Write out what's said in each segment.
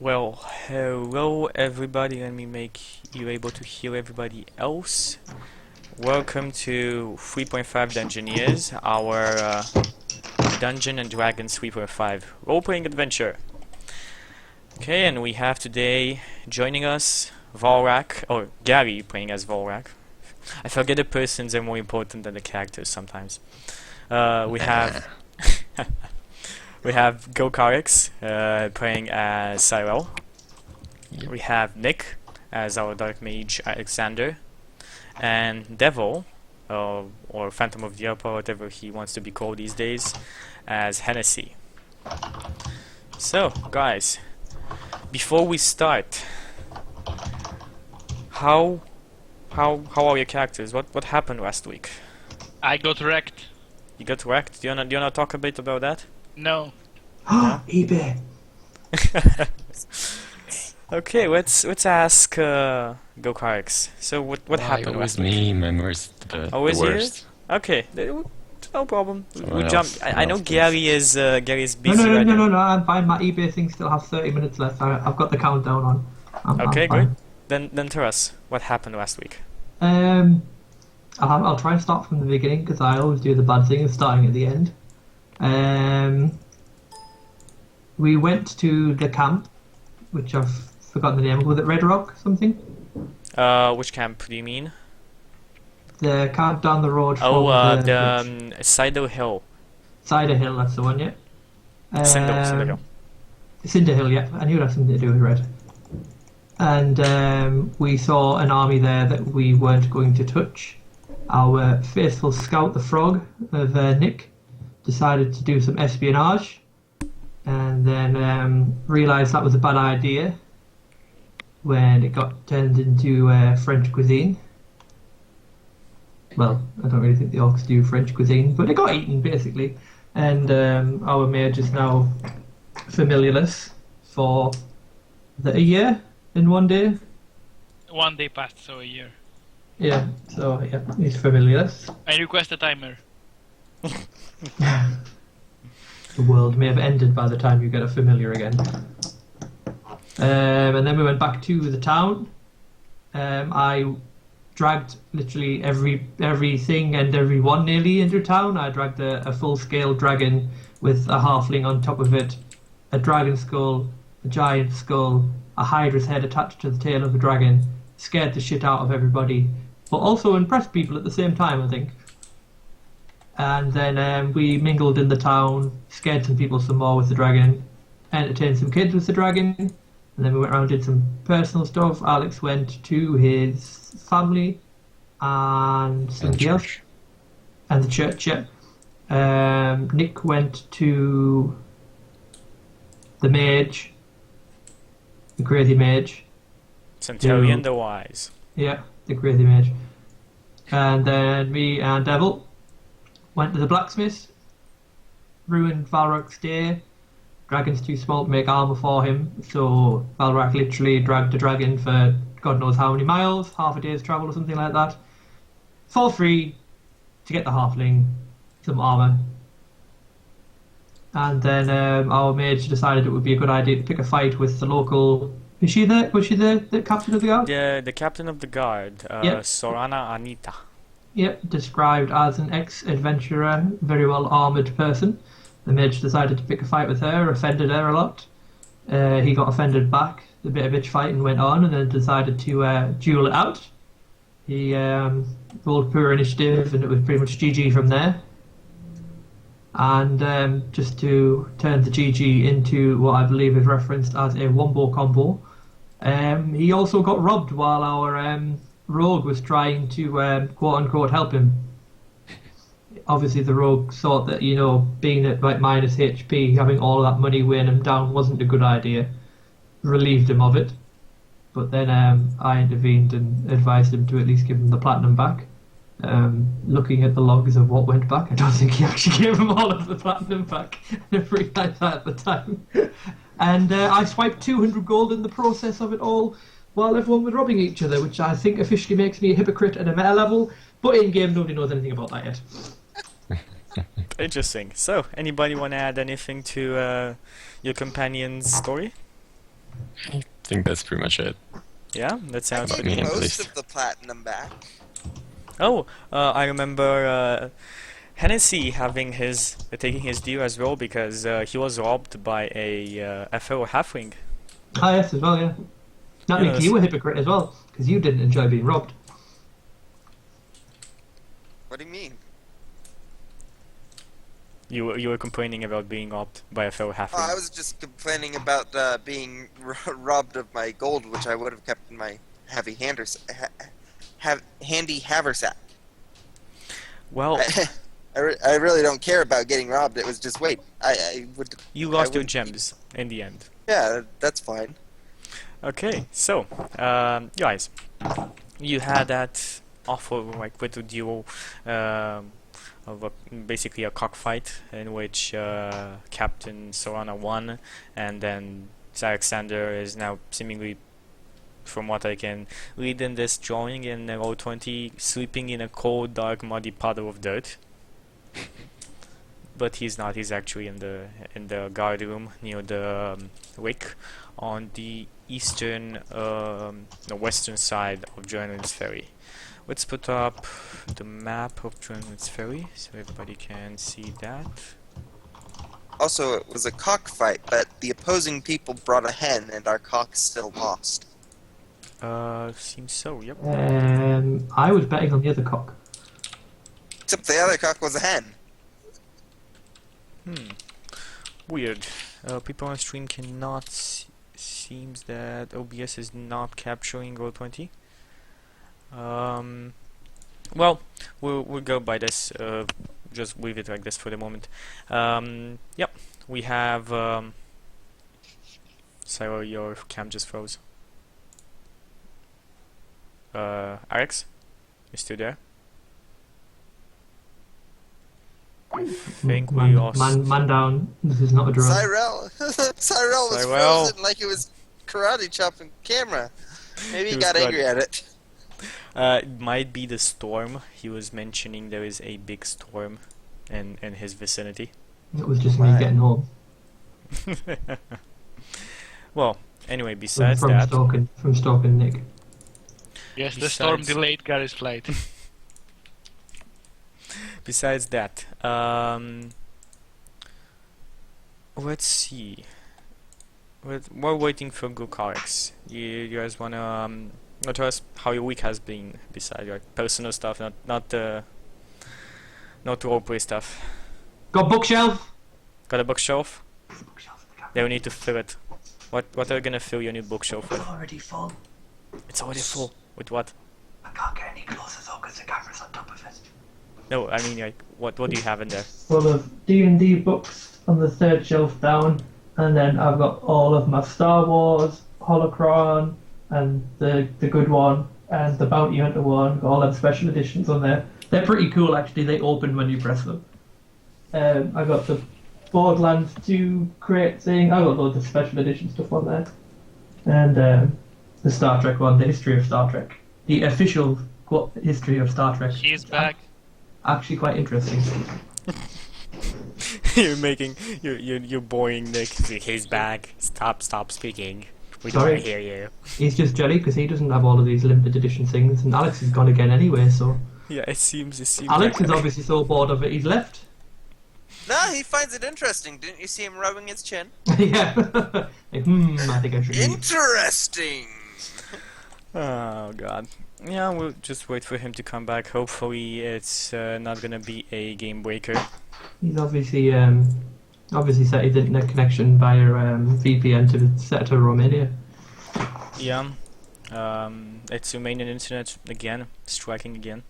Well, hello everybody. Let me make you able to hear everybody else. Welcome to 3.5 Dungeoneers, our Dungeon and Dragons 3.5 role-playing adventure. Okay, and we have today joining us Volrak, or Gary playing as Volrak. I forget the persons are more important than the characters sometimes. We have we have Gokalex playing as Cyril. Yep. We have Nick as our Dark Mage Alexander, and Devil, or Phantom of the Opera, whatever he wants to be called these days, as Hennessy. So, guys, before we start, how are your characters? What happened last week? I got wrecked. You got wrecked. Do you wanna talk a bit about that? No. eBay. Okay, let's ask Gokalex. So what happened It was last week? me, memories the Always you? worst. Okay, no problem. Someone We jump. else- I know else, please. Gary's No, busy right now. no, I'm fine. My eBay thing still has 30 minutes left. I've got the countdown on. I'm Okay, fine. great. Then tell us what happened last week. I'll try and start from the beginning because I always do the bad thing of starting at the end. We went to the camp, which I've forgotten the name of. Was it Red Rock something? Which camp do you mean? The camp down the road from The Cider Hill. Cider Hill, that's the one, yeah. Cinder Hill. Cinder Hill, yeah. I knew it had something to do with red. And we saw an army there that we weren't going to touch. Our faithful scout, the Frog, of Nick, decided to do some espionage, and then realised that was a bad idea when it got turned into French cuisine. Well, I don't really think the orcs do French cuisine, but it got eaten basically. And our mage is now familiarless for a year in one day. One day passed, so a year. Yeah, so yeah, he's familiarless. I request a timer. The world may have ended by the time you get a familiar again. And then we went back to the town. I dragged literally everything and everyone nearly into town. I dragged a full-scale dragon with a halfling on top of it, a dragon skull, a giant skull, a hydra's head attached to the tail of a dragon. Scared the shit out of everybody, but also impressed people at the same time, I think. And then we mingled in the town, scared some people some more with the dragon, entertained some kids with the dragon, and then we went around and did some personal stuff. Alex went to his family and somebody else. church. And the church, yeah. Nick went to the mage, the crazy mage. Centurion Yeah. the Wise. Yeah, the crazy mage. And then me and Devil went to the blacksmith, ruined Valrak's day. Dragon's too small to make armour for him, so Valrak literally dragged a dragon for God knows how many miles, half a day's travel or something like that, for free to get the halfling some armour. And then our mage decided it would be a good idea to pick a fight with the local. Was she the captain of the guard? The captain of the guard, Yep. Sorana Anita. Yep, described as an ex-adventurer, very well armoured person. The mage decided to pick a fight with her, offended her a lot. He got offended back. A bit of bitch fighting went on, and then decided to duel it out. He rolled poor initiative, and it was pretty much GG from there. And just to turn the GG into what I believe is referenced as a wombo combo, he also got robbed while our rogue was trying to quote-unquote help him. Obviously the rogue thought that, being at like minus HP, having all that money weighing him down wasn't a good idea. Relieved him of it. But then I intervened and advised him to at least give him the platinum back. Looking at the logs of what went back, I don't think he actually gave him all of the platinum back. I never realised that at the time. And I swiped 200 gold in the process of it all, while everyone was robbing each other, which I think officially makes me a hypocrite at a meta level, but in-game nobody knows anything about that yet. Interesting. So, anybody want to add anything to your companion's story? I think that's pretty much it. Yeah, that I sounds gave me you at most least. of the platinum back. Oh, I remember Hennessy having taking his due as well because he was robbed by a fellow halfling. Ah, yes, as well, yeah. That means Yes. you were a hypocrite as well, because you didn't enjoy being robbed. What do you mean? You were complaining about being robbed by a fellow Oh, I halfling. was just complaining about being robbed of my gold, which I would have kept in my handy haversack. Well, I really don't care about getting robbed. It was just wait. I would. you I lost your wouldn't- gems in the end. Yeah, that's fine. Okay, so guys, you had that awful like little duel of basically a cockfight in which Captain Solana won, and then Alexander is now seemingly, from what I can read in this drawing in roll 20, sleeping in a cold, dark, muddy puddle of dirt. But he's not. He's actually in the guard room near the wick on the eastern, the western side of Journeyman's Ferry. Let's put up the map of Journeyman's Ferry so everybody can see that. Also, it was a cockfight, but the opposing people brought a hen, and our cock still lost. Seems so. Yep. I was betting on the other cock. Except the other cock was a hen. Weird. People on stream cannot see. Seems that OBS is not capturing roll 20. Well, we'll go by this. Just leave it like this for the moment. Yep, we have. Sarah, your cam just froze. Alex, you still there? I think we lost. Man down. This is not a draw. Cyrell was Cyrell. frozen like he was karate chopping camera. Maybe He he was got angry at it. It might be the storm. He was mentioning there is a big storm in his vicinity. It was just me Right. getting home Well, anyway, from, besides from that, stalking Nick. Yes, the storm Besides- delayed Gary's flight. besides that, let's see. We're waiting for Gokalex. You guys wanna tell us how your week has been, besides your personal stuff, not roleplay stuff. Got bookshelf. Got a bookshelf? Bookshelf. Then we need to fill it. What are you gonna fill your new bookshelf with? It's already full. It's already full. With what? I can't get any closer though because the camera's on top of it. No, I mean like what do you have in there? Full of D&D books on the third shelf down, and then I've got all of my Star Wars, Holocron, and the good one, and the Bounty Hunter one. Got all them special editions on there. They're pretty cool actually. They open when you press them. I got the Borderlands 2 crate thing. I got loads of special edition stuff on there, and the Star Trek one, the history of Star Trek, the official history of Star Trek. He's back. Actually, quite interesting. you're boring Nick. He's back. Stop speaking. We don't Sorry. want to hear you. He's just jelly because he doesn't have all of these limited edition things, and Alex is gone again anyway. So Yeah, it seems. Alex like is obviously so bored of it, he's left. No, he finds it interesting. Didn't you see him rubbing his chin? Yeah. Like, I think I should leave. Interesting! Oh god. Yeah, we'll just wait for him to come back. Hopefully, it's not gonna be a game breaker. He's obviously set his internet connection via VPN to set to Romania. Yeah. It's Romanian internet again, striking again.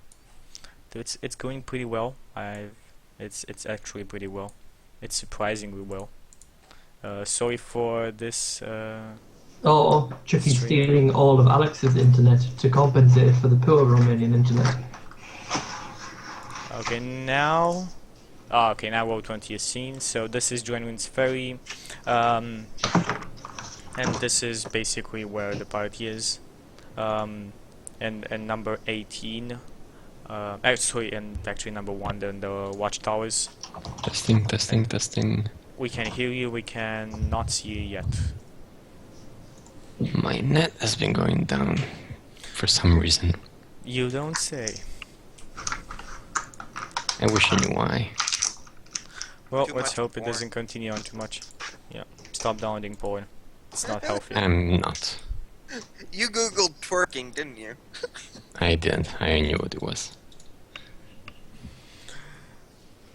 It's going pretty well. It's actually pretty well. It's surprisingly well. Sorry for this. Or Chuky Stream. stealing all of Alex's internet to compensate for the poor Romanian internet. Okay, now. Okay, now World 20 is seen. So this is Journeyman's Ferry, and this is basically where the party is. And number 18. Actually, and actually number 1, then the watchtowers. Testing. We can hear you. We can not see you yet. My net has been going down for some reason. You don't say. I wish I knew why. Well, Too let's much hope it porn. doesn't continue on too much. Yeah, stop downloading porn. It's not healthy. I'm not. You googled twerking, didn't you? I did. I knew what it was.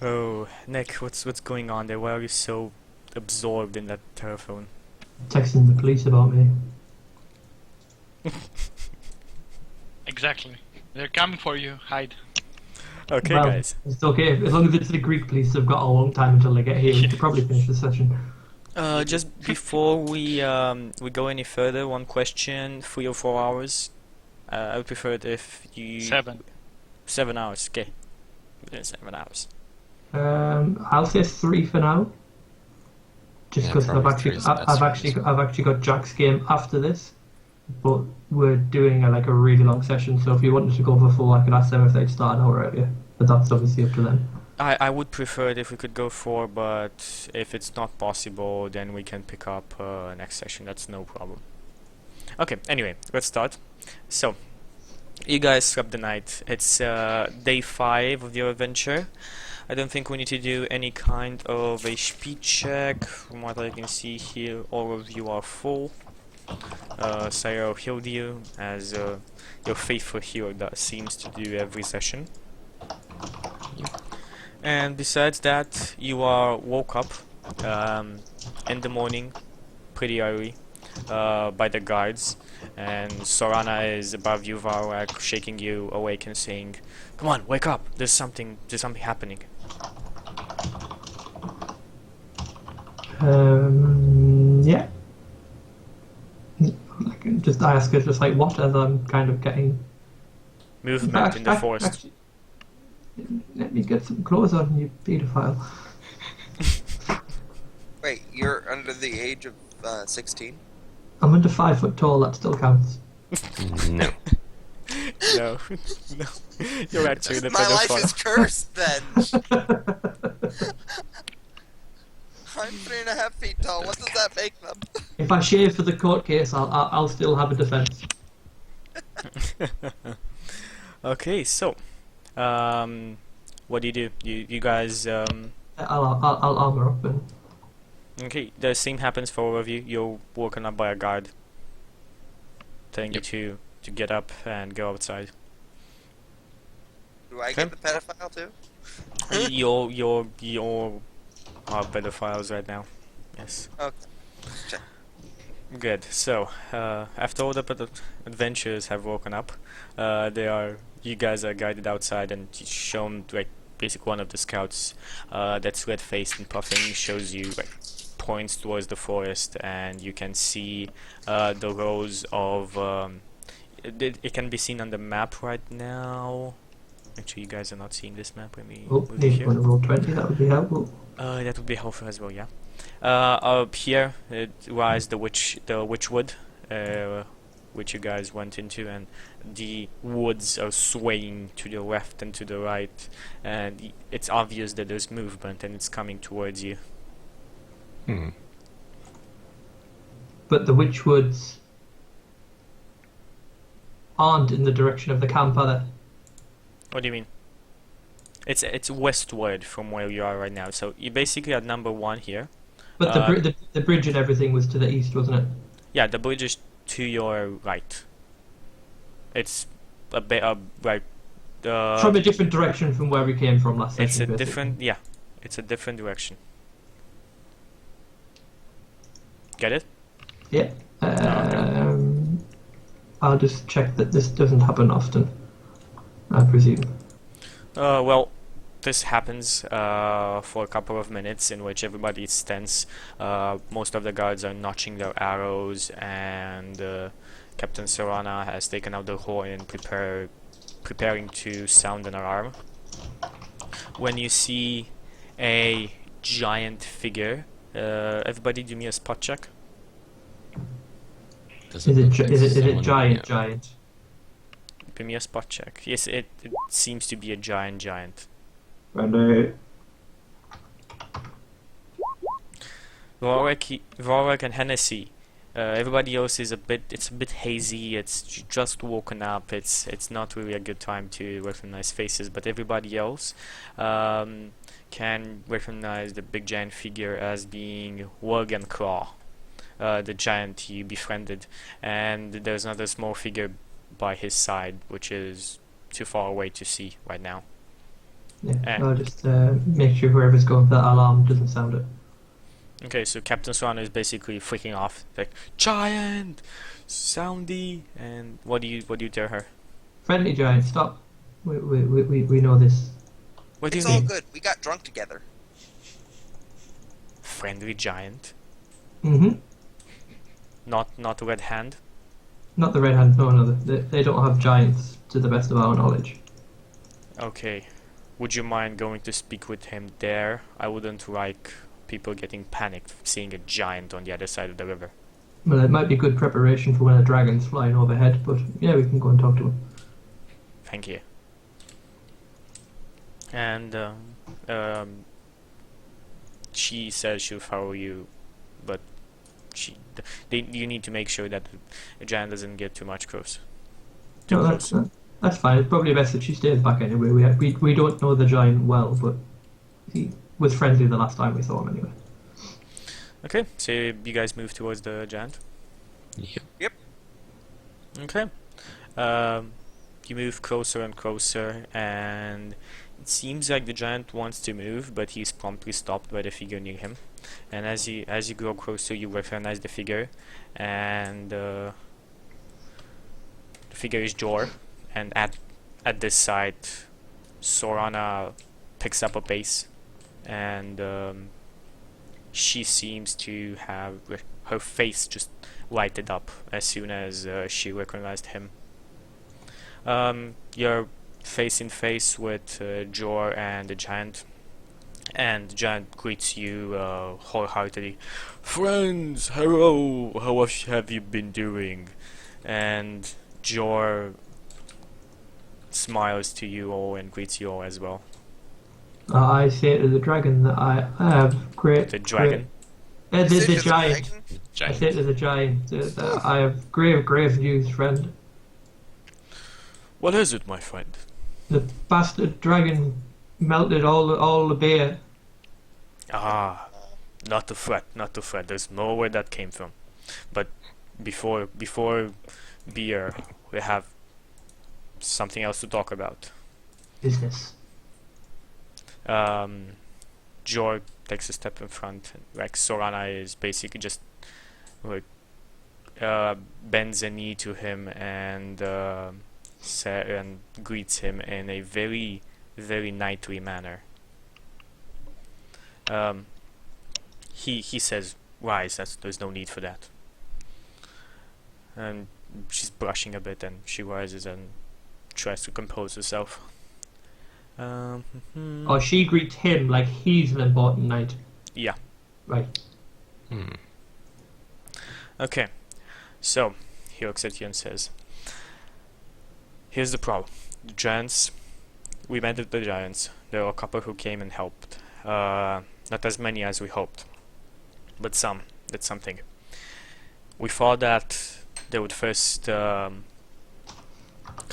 Oh, Nick, what's going on there? Why are you so absorbed in that telephone? Texting the police about me. Exactly. They're coming for you. Hide. Okay, Well, guys. it's okay. As long as it's the Greek police, they've got a long time until they get here. We could probably finish the session. Just before we go any further, one question: 3 or 4 hours. I would prefer it if you 7. 7 hours. Okay, 7 hours. I'll say 3 for now. Just Yeah, because probably 3 is the best one. I've actually got Jack's game after this, but we're doing a really long session. So if you wanted to go for 4, I could ask them if they'd start an hour earlier. But that's obviously up to them. I would prefer it if we could go 4, but if it's not possible, then we can pick up next session. That's no problem. Okay, anyway, let's start. So, you guys slept the night. It's day 5 of your adventure. I don't think we need to do any kind of a speed check. From what I can see here, all of you are full. Sayo healed you, as your faithful hero seems to do every session. And besides that, you are woke up in the morning, pretty early, by the guards, and Sorana is above you, Varwak, shaking you awake and saying, "Come on, wake up! There's something happening." Yeah. I ask her just what, as I'm kind of getting Movement in the forest. Actually, let me get some clothes on, you paedophile. Wait, you're under the age of 16? I'm under 5 foot tall. That still counts. No. No, no, you're actually the My life is pedophile. cursed then! I'm 3.5 feet tall, what does that make them? If I shave for the court case, I'll still have a defence. Okay, so, what do? You guys, I'll armor up and okay, the same happens for all of you. You're woken up by a guard telling you to get up and go outside. Do I Okay. get the pedophile too? You're are pedophiles right now. Yes. Okay. Check. Good. So, after all the adventurers have woken up, you guys are guided outside and shown basically one of the scouts that's red-faced and puffing shows you points towards the forest, and you can see the rows of it can be seen on the map right now. Actually, you guys are not seeing this map. Let me move need here. one to roll 20. That would be helpful. That would be helpful as well, yeah. Up here it lies the witchwood, which you guys went into, and the woods are swaying to the left and to the right, and it's obvious that there's movement and it's coming towards you. Hmm. But the witchwoods aren't in the direction of the camp, are they? What do you mean? It's westward from where you are right now, so you basically at number 1 here. But the bridge and everything was to the east, wasn't it? Yeah, the bridge is to your right. It's a bit like From a different direction from where we came from last session. it's a basically. different, yeah, it's a different direction. Get it? Yeah. I'll just check that this doesn't happen often, I presume. Well, this happens for a couple of minutes in which everybody is tense. Most of the guards are notching their arrows, and Captain Sorana has taken out the horn and preparing to sound an alarm. When you see a giant figure, everybody do me a spot check. Does Is look like it someone- giant? yeah. Giant. Give me a spot check. Yes, it seems to be a giant. And Warwick and Hennessy, Everybody else is it's a bit hazy. It's just woken up. It's not really a good time to recognize faces. But everybody else can recognize the big giant figure as being Worgen Claw, the giant you befriended, and there's another small figure by his side, which is too far away to see right now. Yeah, I'll just make sure whoever's going for that alarm doesn't sound it. Okay, so Captain Swan is basically freaking off, like giant, soundy, and what do you tell her? Friendly giant, stop. We know this. What do you It's all mean? good. We got drunk together. Friendly giant, Mm-hmm. not Red Hand. Not the red hand, no, they don't have giants, to the best of our knowledge. Okay, would you mind going to speak with him there? I wouldn't like people getting panicked seeing a giant on the other side of the river. Well, it might be good preparation for when a dragon's flying overhead, but yeah, we can go and talk to him. Thank you. And she says she'll follow you, but you need to make sure that the giant doesn't get too much close. Too No, close. that's fine. It's probably best if she stays back anyway. We don't know the giant well, but he was friendly the last time we saw him anyway. Okay, so you guys move towards the giant. Yep. Okay. You move closer and closer, and it seems like the giant wants to move, but he's promptly stopped by the figure near him. And as you grow closer, you recognize the figure, and the figure is Jor. And at this site, Sorana picks up a pace, and she seems to have her face just lighted up as soon as she recognized him. You're face in face with Jor and the giant greets you wholeheartedly. Friends, hello, how have you been doing? And Jor smiles to you all and greets you all as well. I say to the dragon that I have great... The dragon? The Is it giant. dragon? I say to the giant that I have grave news, friend. What is it, my friend? The bastard dragon melted all the beer. Ah, not to fret. There's more where that came from. But before beer, we have something else to talk about. Business. Jor takes a step in front. Like Sorana is basically just like bends a knee to him and and greets him in a very, very knightly manner. He says, "Rise. There's no need for that." And she's blushing a bit, and she rises and tries to compose herself. Or she greets him like he's an important knight. Yeah. Right. Okay. So he looks at you and says, "Here's the problem. The giants. We met with the giants. There were a couple who came and helped. Not as many as we hoped, but some did something. We thought that they would first come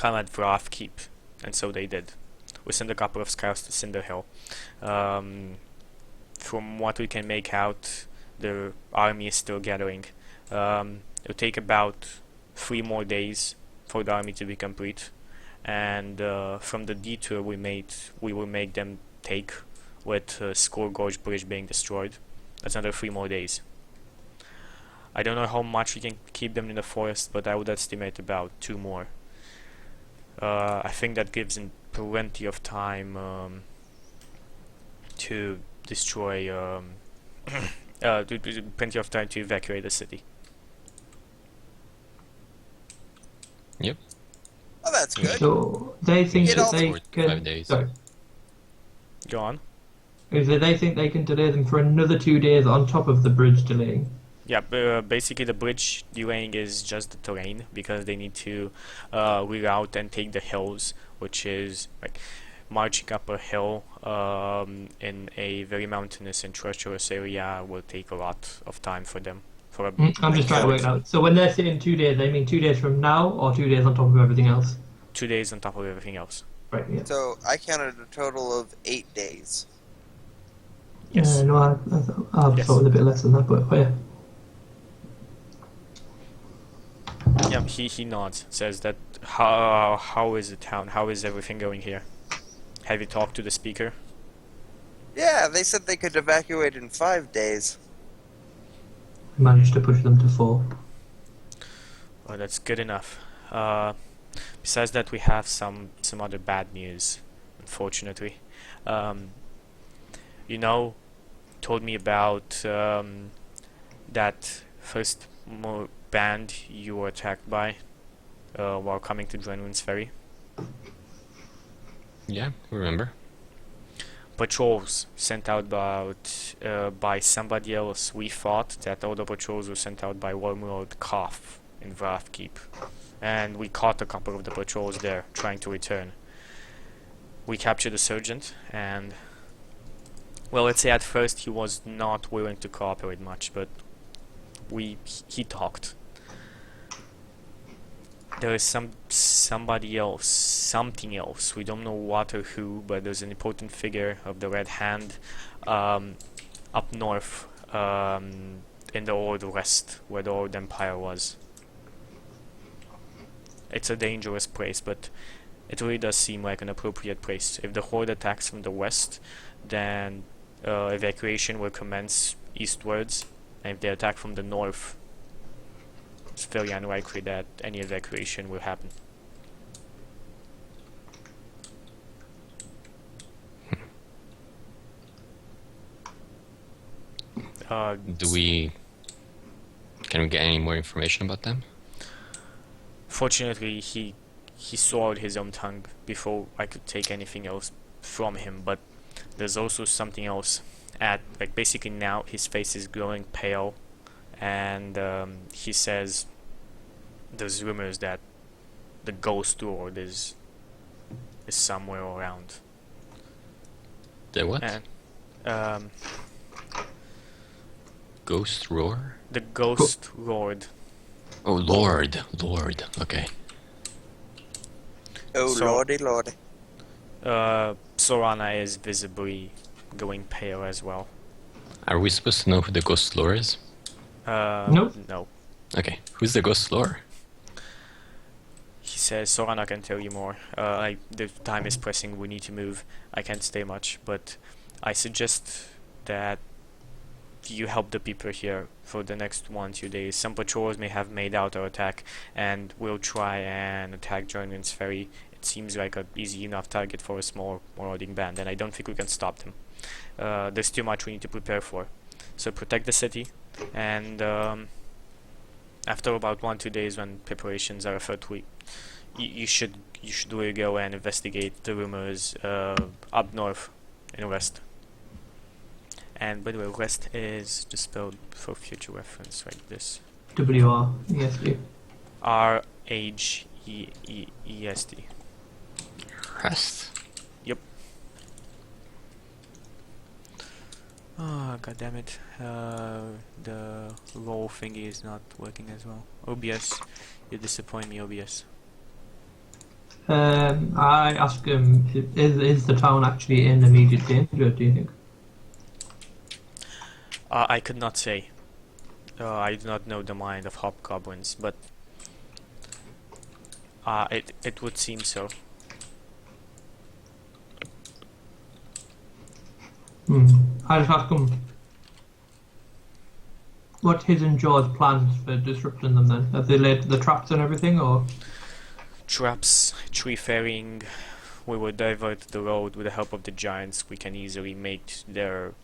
at Vrath Keep, and so they did. We sent a couple of scouts to Cinder Hill. From what we can make out, the army is still gathering. It'll take about 3 more days for the army to be complete, and from the detour we will make them take, with Skull Gorge Bridge being destroyed. That's another 3 more days. I don't know how much we can keep them in the forest, but I would estimate about 2 more. I think that gives them plenty of time to destroy, plenty of time to evacuate the city." Yep. Oh, that's good. So they think Get that all the they 5 can. days. Sorry. Go on. Is that they think they can delay them for another 2 days on top of the bridge delaying. Yeah, basically the bridge delaying is just the terrain, because they need to reroute and take the hills, which is like marching up a hill in a very mountainous and treacherous area will take a lot of time for them. for a I'm just trying to work it out. So when they're saying 2 days, they mean 2 days from now, or 2 days on top of everything else? 2 days on top of everything else. Right. Yeah. So I counted a total of 8 days. Yes. No, I Yes. thought it was a bit less than that, but yeah. Yeah, he nods, says that how is the town? How is everything going here? Have you talked to the speaker? Yeah, they said they could evacuate in 5 days. We managed to push them to 4. Well, that's good enough. Besides that, we have some other bad news, unfortunately. You know, told me about that first band you were attacked by while coming to Dungeoneers Ferry. Yeah, remember? Patrols sent out by somebody else. We thought that all the patrols were sent out by Wormlord Koff in Wrathkeep. And we caught a couple of the patrols there, trying to return. We captured the sergeant, and... well, let's say at first he was not willing to cooperate much, but he talked. There is somebody else, something else. We don't know what or who, but there's an important figure of the Red Hand up north in the Old West, where the Old Empire was. It's a dangerous place, but it really does seem like an appropriate place. If the Horde attacks from the west, then evacuation will commence eastwards, and if they attack from the north, it's very unlikely that any evacuation will happen. Can we get any more information about them? Fortunately, he swallowed his own tongue before I could take anything else from him, but there's also something else. Like basically now his face is growing pale, and he says there's rumors that the Ghost Lord is somewhere around. The what? And Ghost Roar? the Ghost Lord. Oh, Lord. Lord. Okay. Oh, So- lordy, lordy. Sorana is visibly going pale as well. Are we supposed to know who the Ghost Lord is? Nope. No. Okay. Who's the Ghost Lord? He says Sorana can tell you more. The time is pressing, we need to move. I can't stay much, but I suggest that you help the people here for the next 1-2 days. Some patrols may have made out our attack, and we'll try and attack Dungeoneers Ferry. It seems like an easy enough target for a small marauding band, and I don't think we can stop them. There's too much we need to prepare for. So protect the city, and after about 1-2 days when preparations are afoot, you should really go and investigate the rumors up north in west. And by the way, west is just spelled for future reference like this. WREST. RHEEST. Rest. Oh, god damn it. The roll thingy is not working as well. OBS, you disappoint me, OBS. I asked him, is the town actually in immediate danger, do you think? I could not say. I do not know the mind of hobgoblins, but it would seem so. I just asked him what his and Joe's plans for disrupting them then. Have they laid the traps and everything, or? Traps, tree ferrying, we will divert the road with the help of the giants. We can easily make their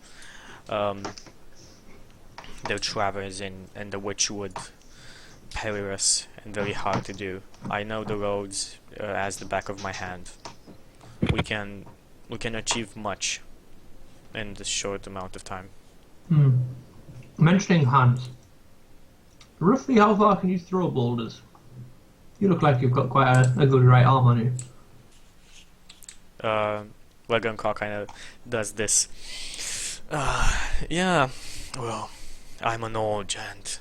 traverse and the witchwood perilous and very hard to do. I know the roads as the back of my hand. We can achieve much in this short amount of time. Mentioning hands, roughly how far can you throw boulders? You look like you've got quite a good right arm on you. Wagoncock kind of does this. Yeah, well, I'm an old giant.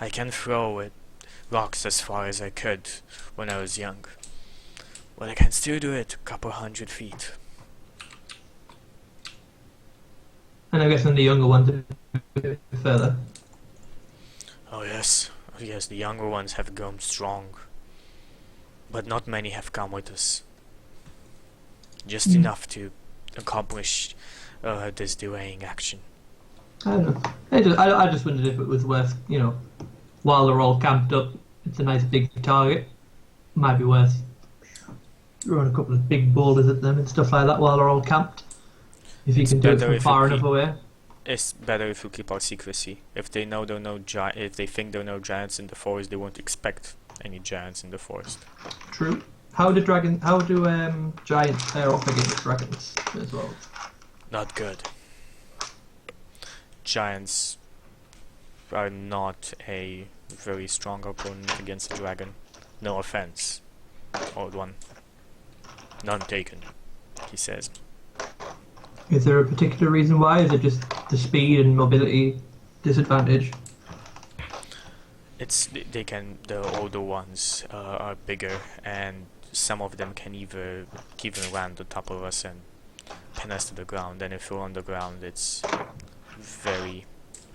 I can throw it rocks as far as I could when I was young. But I can still do it a couple 100 feet. And I guess then the younger ones are a bit further. Oh yes, oh, yes, the younger ones have grown strong. But not many have come with us. Just enough to accomplish this delaying action. I don't know. I just wondered if it was worth, while they're all camped up, it's a nice big target. Might be worth throwing a couple of big boulders at them and stuff like that while they're all camped. If you can do it from far enough away. It's better if we keep our secrecy. If they know there are no if they think there are no giants in the forest, they won't expect any giants in the forest. True. How do giants pair off against dragons as well? Not good. Giants are not a very strong opponent against a dragon. No offense, old one. None taken, he says. Is there a particular reason why? Is it just the speed and mobility disadvantage? The older ones are bigger, and some of them can even land on top of us and pin us to the ground. And if we're on the ground, it's very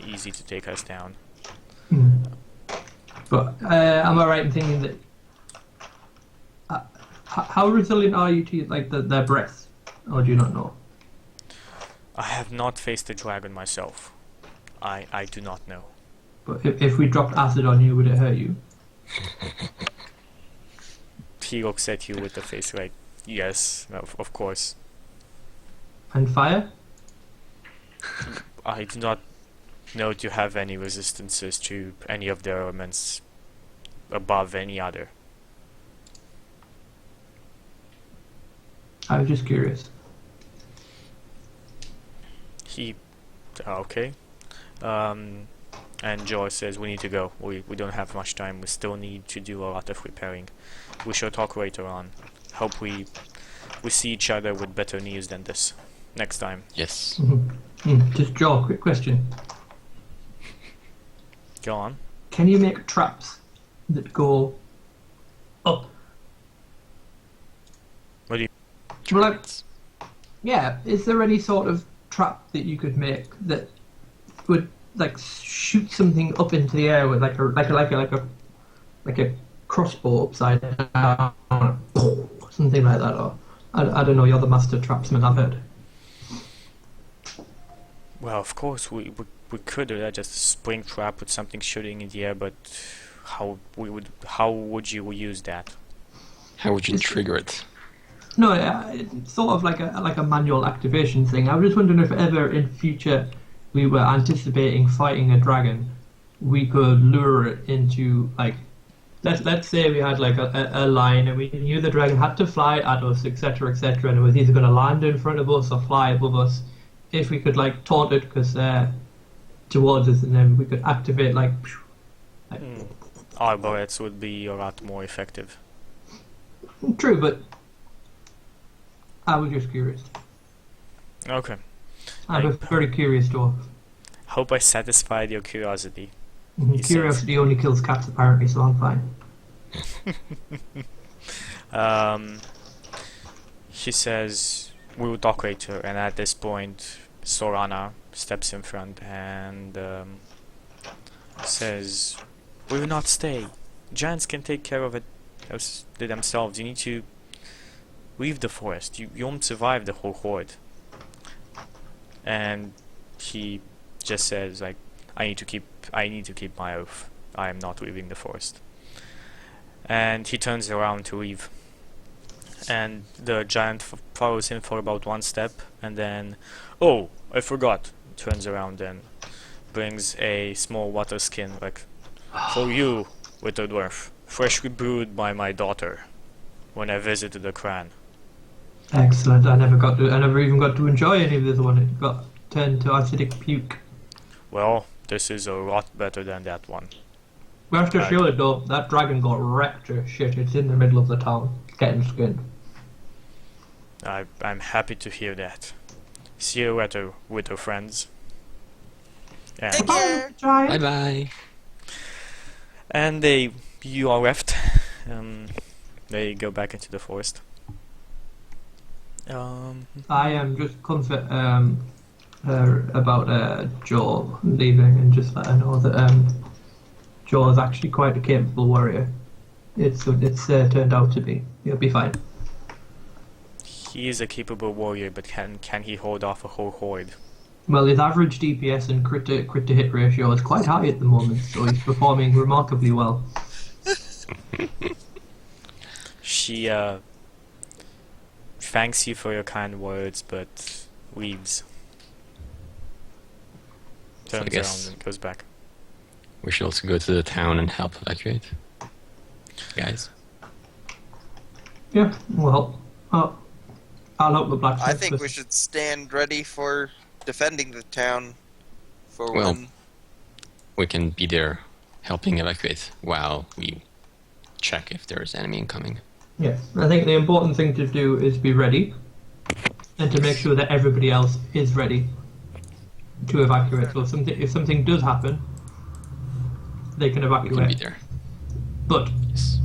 easy to take us down. But am I right in thinking that how resilient are you to their breath, or do you not know? I have not faced a dragon myself. I do not know. But if we dropped acid on you, would it hurt you? He looks at you with a face like, yes, of course. And fire? I do not know to have any resistances to any of the elements above any other. I was just curious. Okay. And Joy says we need to go. We don't have much time. We still need to do a lot of repairing. We shall talk later on. Hope we see each other with better news than this next time. Yes. Just Joe, quick question. Go on. Can you make traps that go up? What do you? Well, yeah. Is there any sort of trap that you could make that would shoot something up into the air with like a crossbow upside down, something like that? Or I don't know. You're the master trapsman, I've heard. Well, of course we could do that. Just a spring trap with something shooting in the air, but how would you use that? How would you trigger it? No, it's sort of like a manual activation thing. I was just wondering if ever in future we were anticipating fighting a dragon, we could lure it into let's say we had a line and we knew the dragon had to fly at us, etc., etc., and it was either going to land in front of us or fly above us. If we could taunt it towards us, and then we could activate Arbalets would be a lot more effective. True, but I was just curious. Okay. I'm a very curious dwarf. Hope I satisfied your curiosity. Curiosity only kills cats, apparently, so I'm fine. He says we will talk later, and at this point, Sorana steps in front and says, "We will not stay. Giants can take care of it themselves. You need to leave the forest. You won't survive the whole horde." And he just says, I need to keep my oath. I am not leaving the forest. And he turns around to leave. And the giant follows him for about one step, and then, oh, I forgot, turns around and brings a small water skin, for you, little dwarf, freshly brewed by my daughter, when I visited the Cran. Excellent. I never even got to enjoy any of this one. It got turned to acidic puke. Well, this is a lot better than that one. Rest assured, though, that dragon got wrecked to shit. It's in the middle of the town, getting skinned. I'm happy to hear that. See you later, widow friends. And Take care. Bye bye. And you are left. They go back into the forest. I am just comfort her about Joe leaving and just let her know that Joe is actually quite a capable warrior. It's turned out to be. He'll be fine. He is a capable warrior, but can he hold off a whole horde? Well, his average DPS and crit to hit ratio is quite high at the moment, so he's performing remarkably well. She thanks you for your kind words, but leaves. So I Turns guess around and goes back. we should also go to the town and help evacuate. Guys. Yeah, well, I'll help the blacksmith. I think we should stand ready for defending the town for Well, when... We can be there helping evacuate while we check if there's enemy incoming. Yeah, I think the important thing to do is be ready, and to make sure that everybody else is ready to evacuate. So if something does happen, they can We evacuate. can be there. But Yes.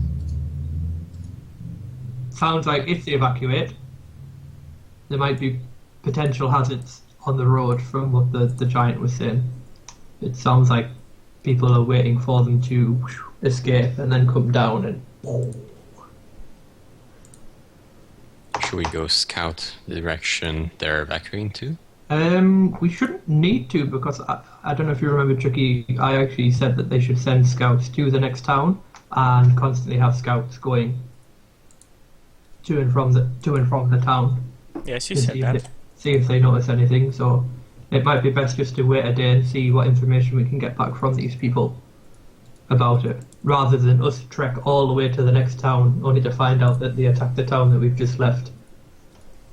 sounds like if they evacuate, there might be potential hazards on the road from what the giant was saying. It sounds like people are waiting for them to escape and then come down and... Should we go scout the direction they're evacuating to? We shouldn't need to, because I don't know if you remember, Chuky, I actually said that they should send scouts to the next town and constantly have scouts going to and from the town. Yes, you to said see that. see if they notice anything. So it might be best just to wait a day and see what information we can get back from these people about it, rather than us trek all the way to the next town only to find out that they attacked the town that we've just left.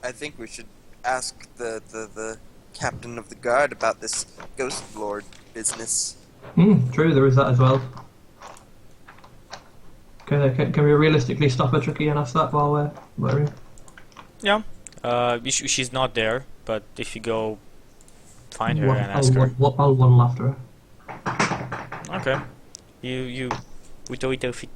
I think we should ask the captain of the guard about this ghost lord business. True, there is that as well. Can we realistically stop a Chuky and ask that while we're in? Yeah. She's not there, but if you go find her and ask her. I'll one after her. Okay. You with a little feet,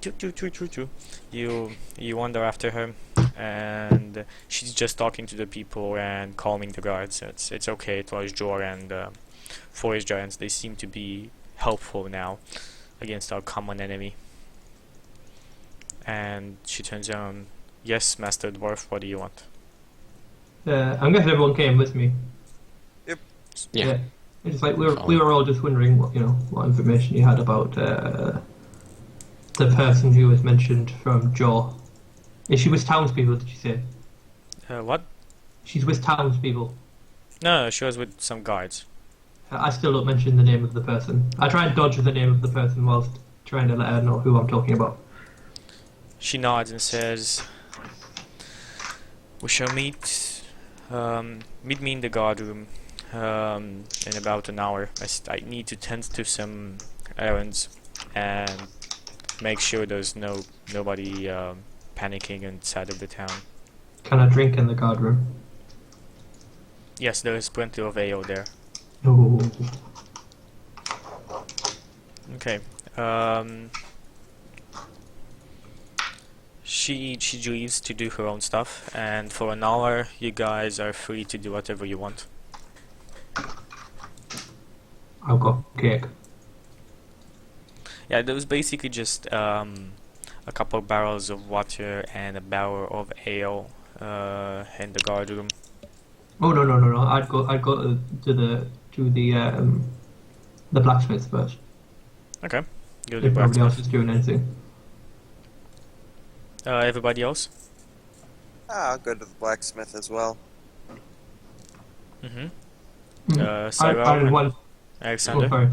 you wander after her, and she's just talking to the people and calming the guards. It's okay. It was Jor and forest giants. They seem to be helpful now against our common enemy. And she turns around. Yes, Master Dwarf. What do you want? I'm guessing everyone came with me. Yeah. It's like we were all just wondering what information you had about the person who was mentioned from Joe. She was townspeople, did you say? What? She's with townspeople. No, she was with some guards. I still don't mention the name of the person. I try and dodge the name of the person whilst trying to let her know who I'm talking about. She nods and says, "We shall meet. Meet me in the guard room in about an hour. I need to tend to some errands and make sure there's nobody panicking inside of the town." Can I drink in the guard room? Yes, there is plenty of ale there. Oh. Okay. She leaves to do her own stuff, and for an hour you guys are free to do whatever you want. I've got cake. Yeah, there was basically just a couple of barrels of water and a barrel of ale in the guard room. Oh no! I'd go to the blacksmith first. Okay. Go to the If nobody else blacksmith. is doing anything. Everybody else? I'll go to the blacksmith as well. Mm-hmm. I Sarah and want. Alexander? Oh, sorry.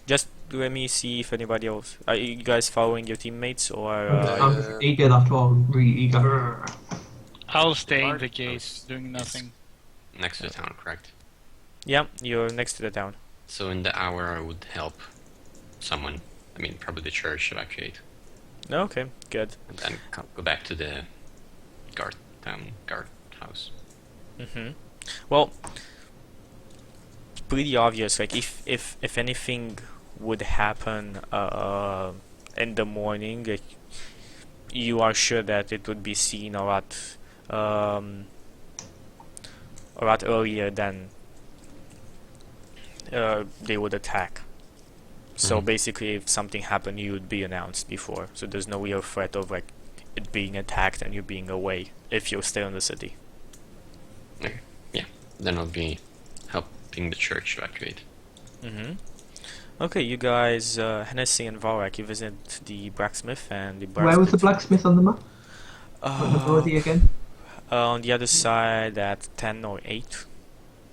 Just let me see if anybody else. Are you guys following your teammates or? I'm just eager, that's all. I'm really eager. I'll stay in the case, doing nothing. Next to the town, correct? Yeah, you're next to the town. So in the hour I would help someone. I mean, probably the church evacuate. Okay, good. And then go back to the guard house. Mm-hmm. Well, it's pretty obvious. Like if anything would happen in the morning, you are sure that it would be seen a lot earlier than they would attack. So basically, if something happened, you would be announced before. So there's no real threat of like it being attacked and you being away if you're still in the city. Okay. Yeah. Then I'll be helping the church evacuate. Okay, you guys, Hennessy and Varak, you visit the blacksmith and the Where was the blacksmith on the map? What was he again? On the other side at 10 or 8.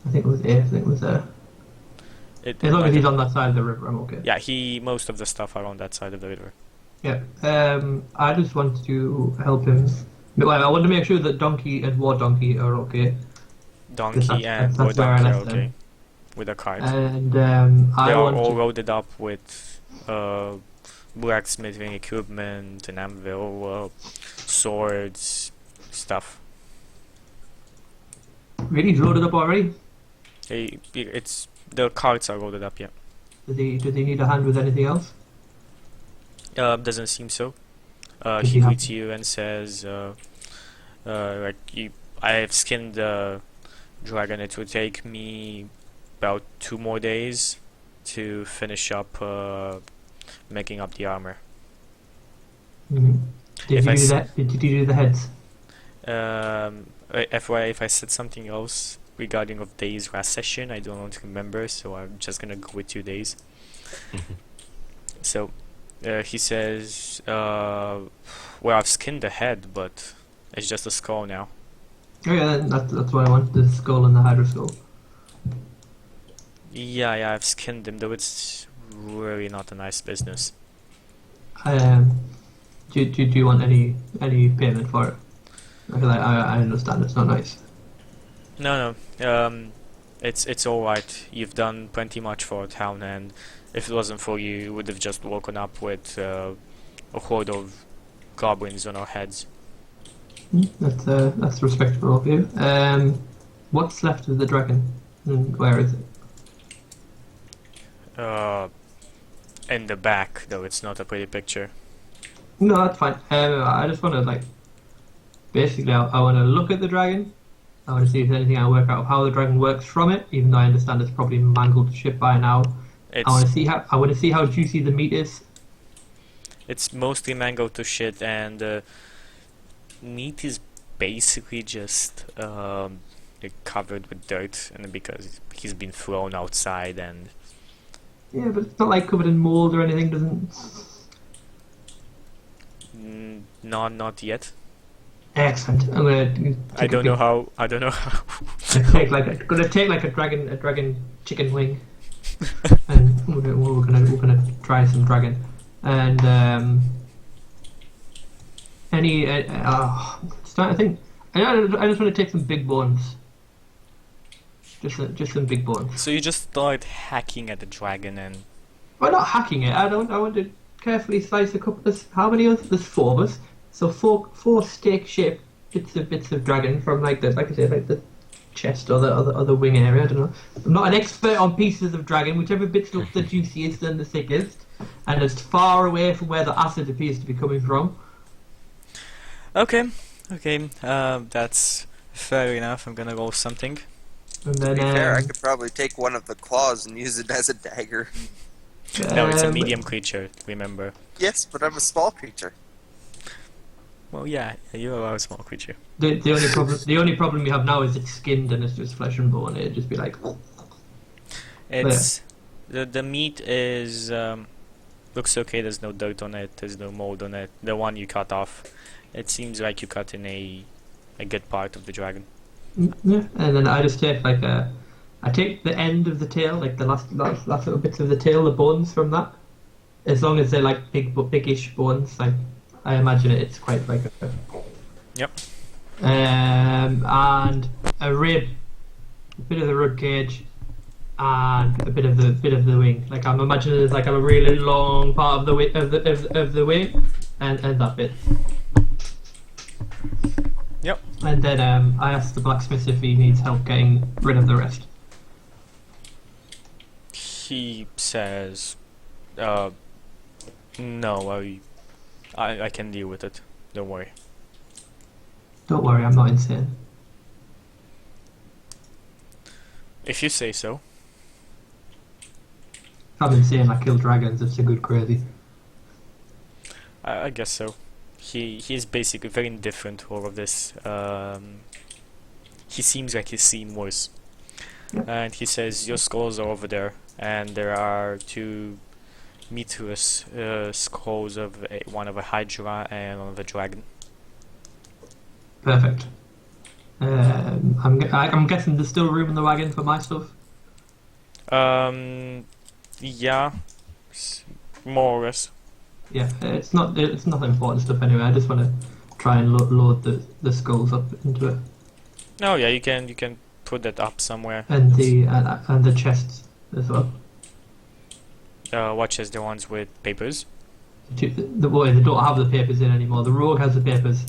I think it was 8. I think it was there. As long as he's on that side of the river, I'm okay. Yeah, most of the stuff are on that side of the river. Yeah. I just want to help him. Well, I want to make sure that Donkey and War Donkey are okay. Donkey and that's War where I Donkey are left okay. them. With a cart. And They I are want all to... loaded up with blacksmithing equipment, an anvil, swords, stuff. Really? He's loaded up already? The carts are loaded up, yeah. Does he need a hand with anything else? Doesn't seem so. Does He he greets have- you and says, I have skinned the dragon. It will take me about 2 more days to finish up making up the armor. Mm-hmm. If I s- Did you do the heads? FYI, if I said something else regarding of days last session, I don't remember, so I'm just gonna go with 2 days. So, he says, well, I've skinned the head, but it's just a skull now. Oh yeah, that's what I want. The skull and the hydro skull. Yeah, I've skinned them, though it's really not a nice business. Do you want any payment for it? I understand it's not nice. No, it's alright. You've done plenty much for a town, and if it wasn't for you, you would have just woken up with a horde of goblins on our heads. That's respectable of you. What's left of the dragon? And where is it? In the back, though it's not a pretty picture. No, that's fine. I just want to basically, I want to look at the dragon. I want to see if there's anything I work out of how the dragon works from it. Even though I understand it's probably mangled to shit by now. I want to see how juicy the meat is. It's mostly mangled to shit, and meat is basically just covered with dirt, and because he's been thrown outside and. Yeah, but it's not like covered in mold or anything. Doesn't. Not yet. Excellent. I'm gonna. I don't know how. Gonna take a dragon chicken wing, and we're gonna try some dragon, and starting to think. I just want to take some big bones. Just some big bones. So you just start hacking at the dragon and. Well, not hacking it. I want to carefully slice a couple. How many of us? There's 4 of us. So four steak-shaped bits of dragon from the chest or the wing area. I don't know. I'm not an expert on pieces of dragon. Whichever bits look the juiciest and the thickest, and as far away from where the acid appears to be coming from. Okay. That's fair enough. I'm gonna roll something. And To then, be fair, I could probably take one of the claws and use it as a dagger. No, it's a medium creature. Remember. Yes, but I'm a small creature. Well, yeah, you are a small creature. The only problem you have now is it's skinned and it's just flesh and bone. It'd just be like. It's the meat is looks okay. There's no dirt on it. There's no mold on it. The one you cut off, it seems like you cut in a good part of the dragon. Yeah, and then I just take I take the end of the tail, like the last little bits of the tail, the bones from that. As long as they're like biggish bones, like I imagine it's quite like a. Yep. And a rib, a bit of the rib cage, and a bit of the wing. Like I'm imagining it's like a really long part of the wing, and that bit. Yep. And then I asked the blacksmith if he needs help getting rid of the rest. He says, No, I can deal with it. Don't worry. Don't worry, I'm not insane. If you say so. If I'm insane, I kill dragons. It's a good crazy. I guess so. He's basically very indifferent to all of this. He seems like he's seen worse. Yeah. And he says your skulls are over there, and there are 2 meteorous skulls of one of a hydra and one of a dragon. Perfect. I'm guessing there's still room in the wagon for my stuff. Yeah, more or less. Yeah, it's not important stuff anyway. I just want to try and load the skulls up into it, Oh yeah, you can put that up somewhere. and the chests as well. Watch as the ones with papers. They don't have the papers in anymore. The rogue has the papers.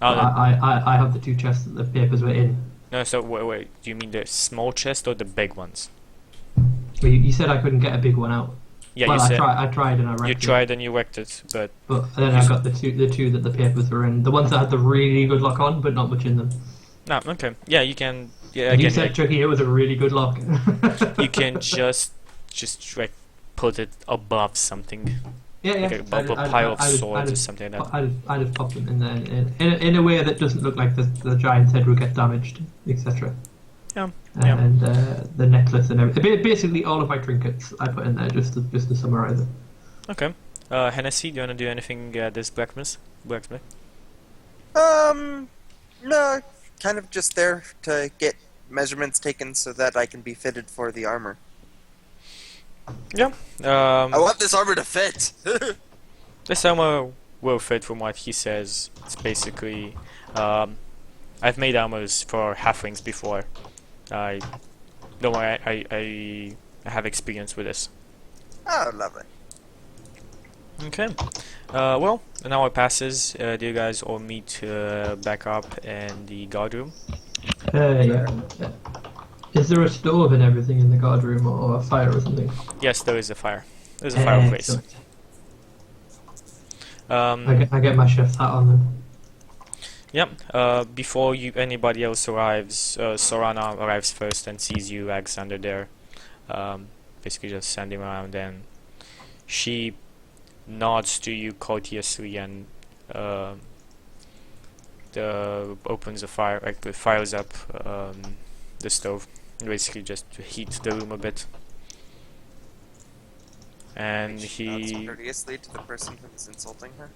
Oh, I have the 2 chests that the papers were in. no, so wait, do you mean the small chest or the big ones? Well, you said I couldn't get a big one out. Yeah, Well, you said I tried and I wrecked you it. tried and you wrecked it, but Then I got the two that the papers were in. The ones that had the really good lock on, but not much in them. no, okay. Yeah, you can. Yeah, And you again, said Chuky, it was a really good lock. you can just like put it above something, yeah. like above a pile of swords or something like that. I just popped them in there in a way that doesn't look like the giant's head will get damaged, etc. Yeah, yeah. And the necklace and everything. Basically, all of my trinkets I put in there just to summarize it. Okay. Hennessy, do you wanna do anything this blacksmith? No, kind of just there to get measurements taken so that I can be fitted for the armor. Yeah. I want this armor to fit! This armor will fit from what he says. It's basically, I've made armors for halflings before. Don't worry, I have experience with this. Oh, lovely. Okay. Well, an hour passes. Do you guys all meet back up in the guard room? Yeah. Is there a stove and everything in the guard room or a fire or something? Yes, there is a fire. There's a fireplace. Excellent. I get my chef's hat on then. Yep. Before anybody else arrives, Sorana arrives first and sees you, Alexander, there. Basically just standing around, and she nods to you courteously and opens the fire, like fires up the stove, basically just to heat the room a bit. And She nods he, courteously to the person who's insulting her.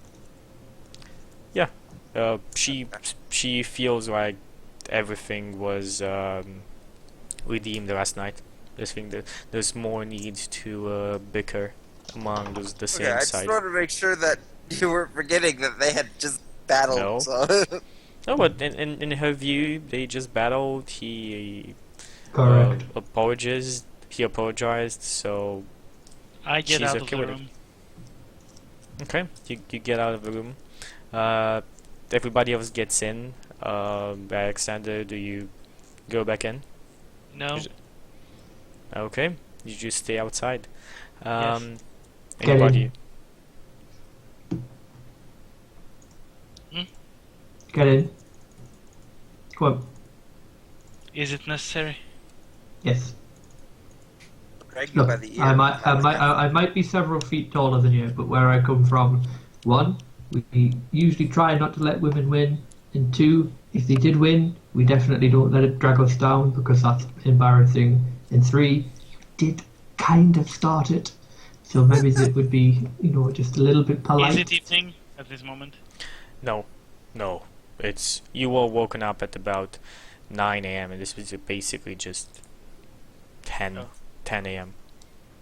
she feels like everything was redeemed last night. I think that there's more need to bicker among the Okay, same I just side. wanted to make sure that you weren't forgetting that they had just battled. No. So. No, but in her view, they just battled. He Correct. apologized. He apologized. So I get She's out okay of the with it. room. okay, you get out of the room. Everybody else gets in. Alexander, do you go back in? No. Okay, you just stay outside. Yes. Get Anybody? Get in. Go on. Is it necessary? Yes. Drag you Look, by the ear. I might be several feet taller than you, but where I come from, 1, we usually try not to let women win, and 2, if they did win, we definitely don't let it drag us down because that's embarrassing, and 3, you did kind of start it, so maybe it would be, just a little bit polite. Is it evening at this moment? No. It's you were woken up at about 9 a.m. and this was basically just 10 a.m.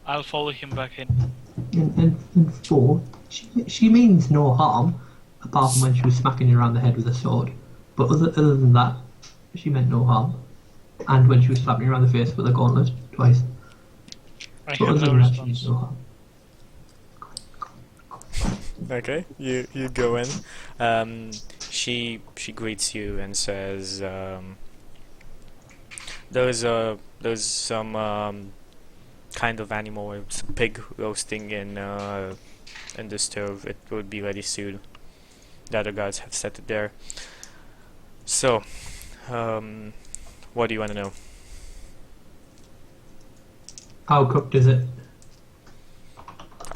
I'll follow him back in. And 4, she means no harm, apart from when she was smacking you around the head with a sword. But other than that, she meant no harm. And when she was slapping you around the face with a gauntlet twice. I But have other no than that, she means response. no harm. Okay, you go in. She greets you and says, there's some kind of animal, it's pig roasting in in the stove. It would be ready soon. The other guards have set it there. So, what do you want to know? How cooked is it?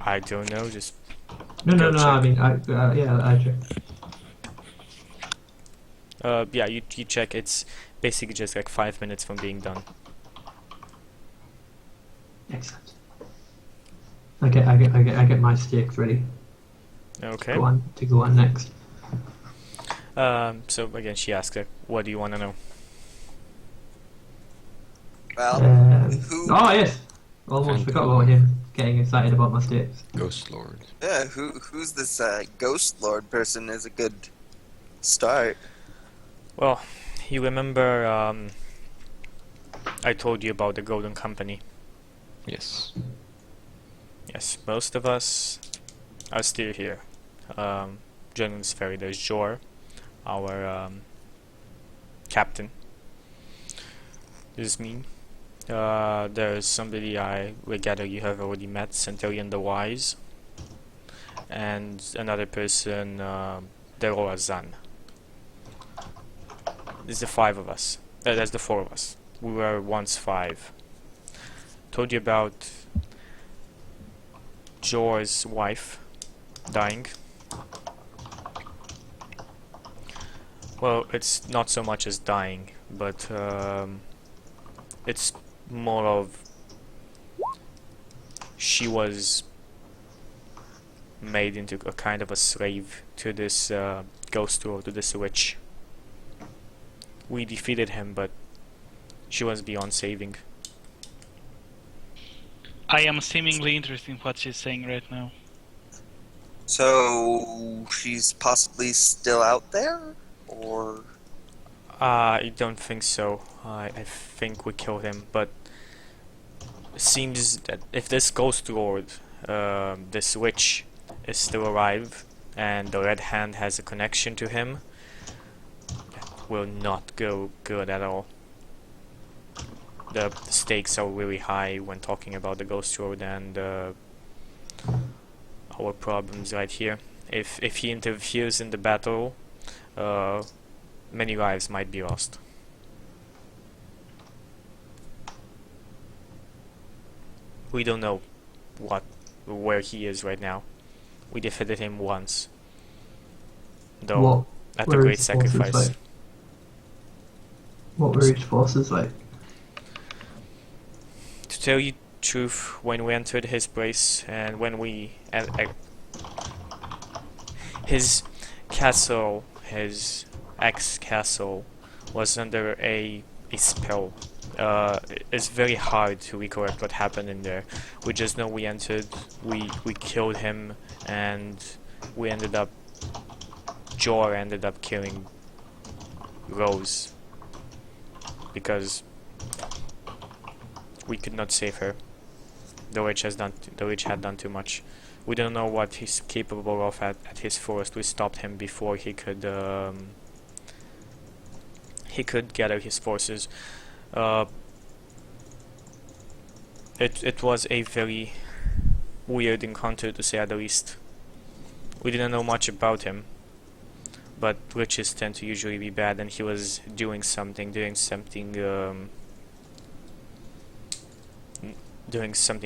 I don't know, just No, Go no, check. I mean, I check. yeah, you check. It's basically just like 5 minutes from being done. Excellent. I get my steaks ready. Okay. To go on next. So again, she asks, like, what do you want to know? Well, who? Oh yes, almost forgot about him getting excited about my steaks. Ghost Lord. Yeah, who's this ghost lord person? Is a good start. Well, you remember I told you about the Golden Company. Yes. Yes, most of us are still here. Gentleman's Ferry, there's Jor, our captain. This is me. There's somebody we gather you have already met, Centurion the Wise, and another person, Derora Zan. There's the 5 of us. There's the 4 of us. We were once 5. Told you about Jor's wife dying. Well, it's not so much as dying, but it's more of she was made into a kind of a slave to this ghost or to this witch. We defeated him, but she was beyond saving. I am seemingly interested in what she's saying right now. So she's possibly still out there, or I don't think so. I think we killed him, but it seems that if this ghost lord, this witch, is still alive, and the Red Hand has a connection to him, that will not go good at all. The stakes are really high when talking about the ghost lord and our problems right here. If he interferes in the battle, many lives might be lost. We don't know where he is right now. We defeated him once, though at a were great his forces sacrifice. like? What were his forces like? To tell you the truth, when we entered his place and when we his castle, his ex-castle, was under a spell. It's very hard to recollect what happened in there. We just know we entered, we killed him, and we ended up. Jor ended up killing Rose because we could not save her. The witch had done too much. We don't know what he's capable of at his fullest. We stopped him before he could gather his forces. It was a very weird encounter, to say the least. We didn't know much about him, but witches tend to usually be bad, and he was doing something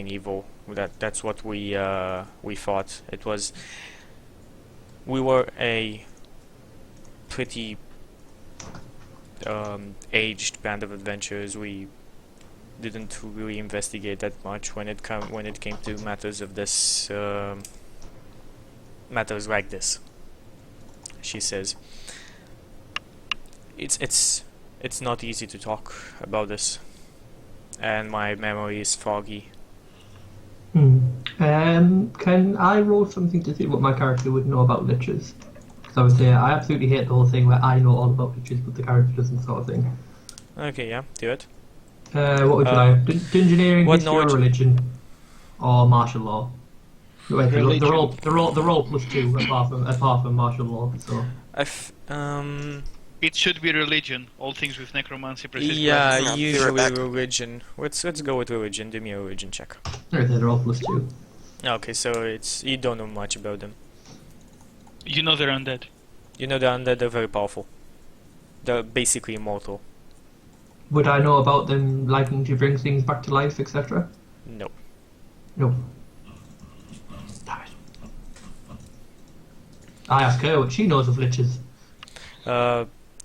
evil. That's what we thought. We were a pretty aged band of adventurers. We didn't really investigate that much when it came to matters of this matters like this. She says it's not easy to talk about this, and my memory is foggy. Can I roll something to see what my character would know about liches? Because obviously I absolutely hate the whole thing where I know all about liches but the character doesn't, sort of thing. Okay, yeah, do it. What would you like? Dungeoneering, what history, or knowledge- religion, or martial law? Wait, they're Religion. all +2 apart from martial law. So It should be religion. All things with necromancy, precision. yeah, Yeah, usually back. religion. Let's go with religion. Do me a religion check. they're all +2. Okay, so you don't know much about them. You know they're undead. You know the undead are very powerful. They're basically immortal. Would I know about them liking to bring things back to life, etc.? No. No. Damn it. I ask her what she knows of liches.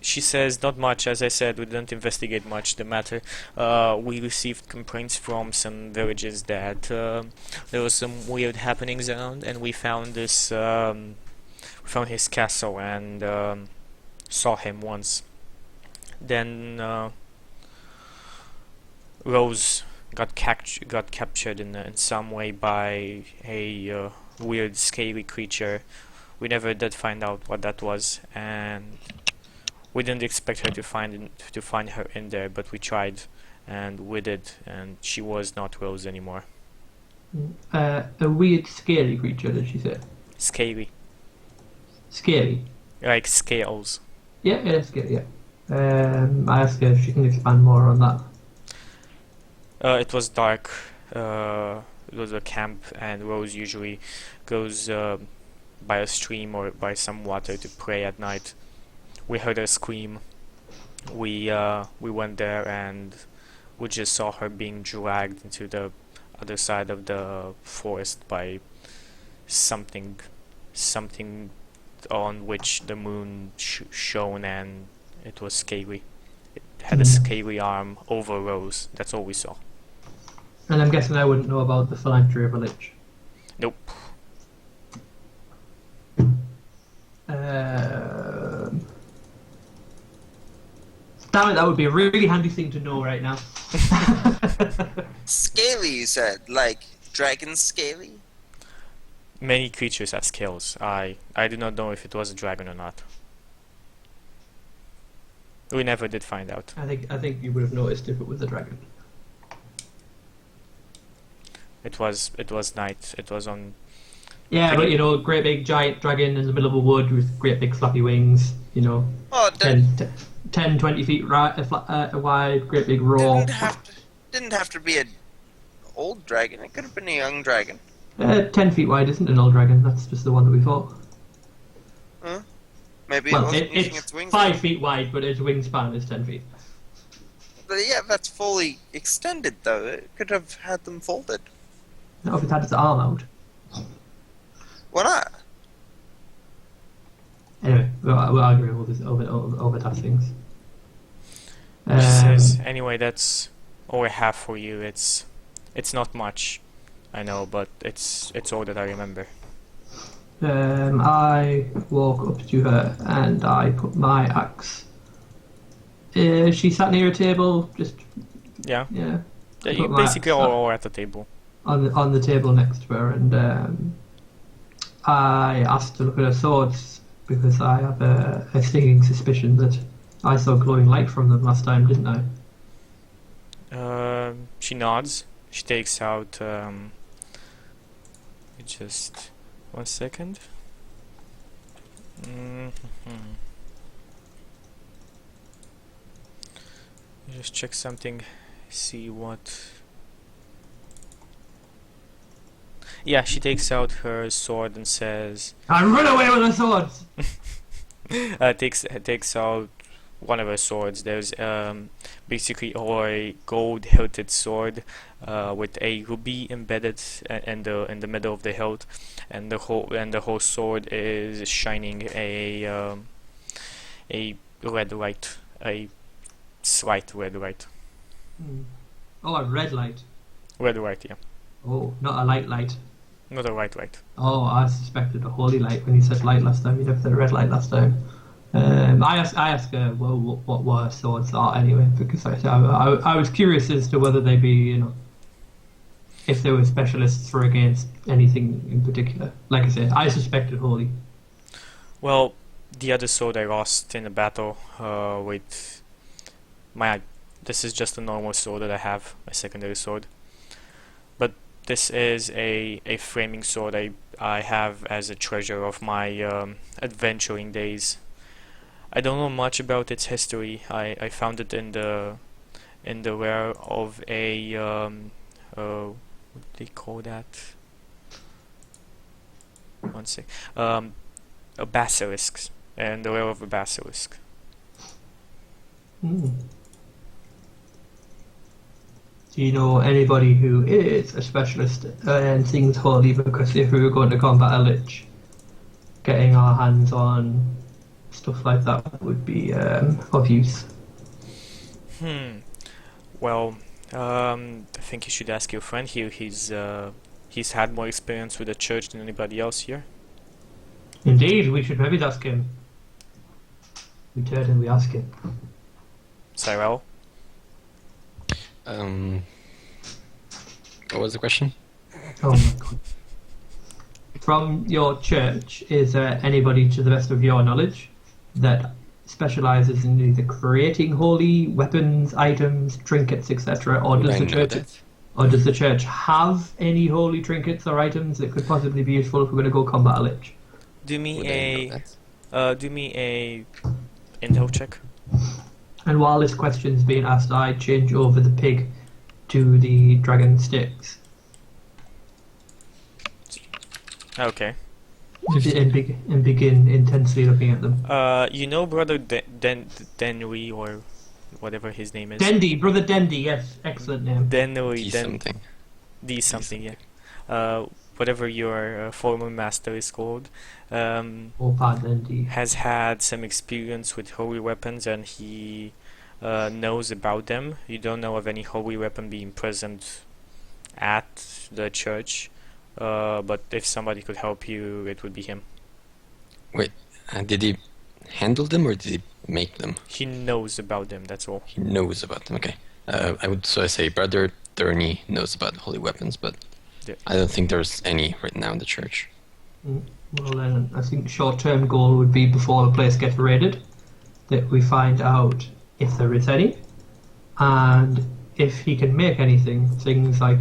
She says not much. As I said, we didn't investigate much the matter. We received complaints from some villages that there was some weird happenings around, and we found this. We found his castle and saw him once. Then Rose got captured in some way by a weird, scaly creature. We never did find out what that was, and we didn't expect her to find her in there, but we tried, and we did, and she was not Rose anymore. A weird, scary creature, did she say? Scaly, Scary? like scales. Yeah, scary, yeah. I ask her if she can expand more on that. It was dark. It was a camp, and Rose usually goes by a stream or by some water to pray at night. We heard her scream. We went there, and we just saw her being dragged into the other side of the forest by something on which the moon shone, and it was scaly. It had a scaly arm over Rose. That's all we saw. And I'm guessing I wouldn't know about the philanthropy of a lich. Nope. Damn it, that would be a really handy thing to know right now. Scaly, you said? Like, dragon scaly? Many creatures have scales. I do not know if it was a dragon or not. We never did find out. I think you would have noticed if it was a dragon. It was night. It was on. Yeah, but you know, great big giant dragon in the middle of a wood with great big flappy wings, you know, Oh, 10, 20 feet wide, great big roar. didn't have to be an old dragon. It could have been a young dragon. 10 feet wide isn't an old dragon, that's just the one that we fought. Huh? Maybe it Well, wasn't using it's its wings. 5 feet wide, but its wingspan is 10 feet. But yeah, that's fully extended though. It could have had them folded. Not if it had its arm out. Why not? Anyway, we're arguing over that things. She says, anyway, that's all I have for you. It's not much, I know, but it's all that I remember. I walk up to her and I put my axe. She sat near a table, just Yeah. yeah. Yeah, I you put my basically axe all at the table. on the table next to her, and I asked to look at her swords because I have a stinging suspicion that I saw glowing light from them last time, didn't I? She nods. She takes out. Just 1 second. Just check something. See what. Yeah, she takes out her sword and says. I run away with the swords. Takes out one of her swords. There's basically a gold-hilted sword with a ruby embedded in the middle of the hilt, and the whole sword is shining a red light, a slight red light. Oh, a red light. Red light, yeah, Oh, not a light. not a white light. Oh, I suspected a holy light when you said light last time. You never said red light last time. I asked her, well, what her swords are anyway, because I was curious as to whether they be, you know, if they were specialists for against anything in particular. Like I said, I suspected holy. Well, the other sword I lost in a battle with my. This is just a normal sword that I have, a secondary sword. But this is a framing sword I have as a treasure of my adventuring days. I don't know much about its history. I found it in the rear of a what do they call that? One sec. A basilisk, and the will of a basilisk. Hmm. Do you know anybody who is a specialist in things holy? Because if we were going to combat a lich, getting our hands on stuff like that would be of use. Well, I think you should ask your friend here. He's had more experience with the church than anybody else here. Indeed, we should maybe ask him. We turn and we ask him. Cyril? What was the question? Oh my god. From your church, is there anybody, to the best of your knowledge, that specializes in either creating holy weapons, items, trinkets, etc., or Would does I the know church, that? or does the church have any holy trinkets or items that could possibly be useful if we're going to go combat a lich? Do me Would I know a that? do me a intel check. And while this question's being asked, I change over the pig to the dragon sticks Okay. and begin intensely looking at them. You know Brother Denry, or whatever his name is. Dendy, brother Dendy, yes, excellent name. Denry, D something. D something, yeah. Whatever your former master is called, Or pardon, Dendy. has had some experience with holy weapons, and he knows about them. You don't know of any holy weapon being present at the church, but if somebody could help you, it would be him. Wait, did he handle them or did he make them? He knows about them, that's all. He knows about them. Okay. I say Brother Turney knows about holy weapons, but Yeah. I don't think there's any right now in the church. Well then, I think short-term goal would be before the place gets raided, that we find out if there is any, and if he can make anything. Things like,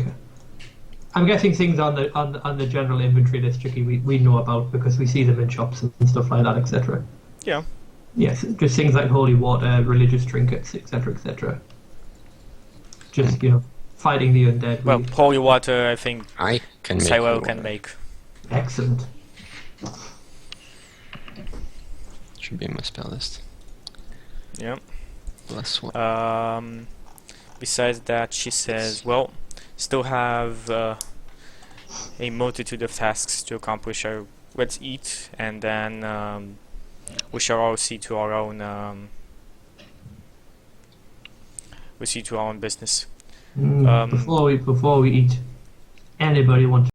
I'm guessing things on the general inventory list, Chuky, we know about because we see them in shops and stuff like that, etc. Yeah. Yes, just things like holy water, religious trinkets, etc., etc. Just fighting the undead. Well, holy water, I think I can make Cyril holy can water. make. Excellent. Should be in my spell list. Yeah. +1. Besides that, she says, well, still have a multitude of tasks to accomplish. Let's eat, and then we shall all see to our own. We see to our own business. Before we eat, anybody want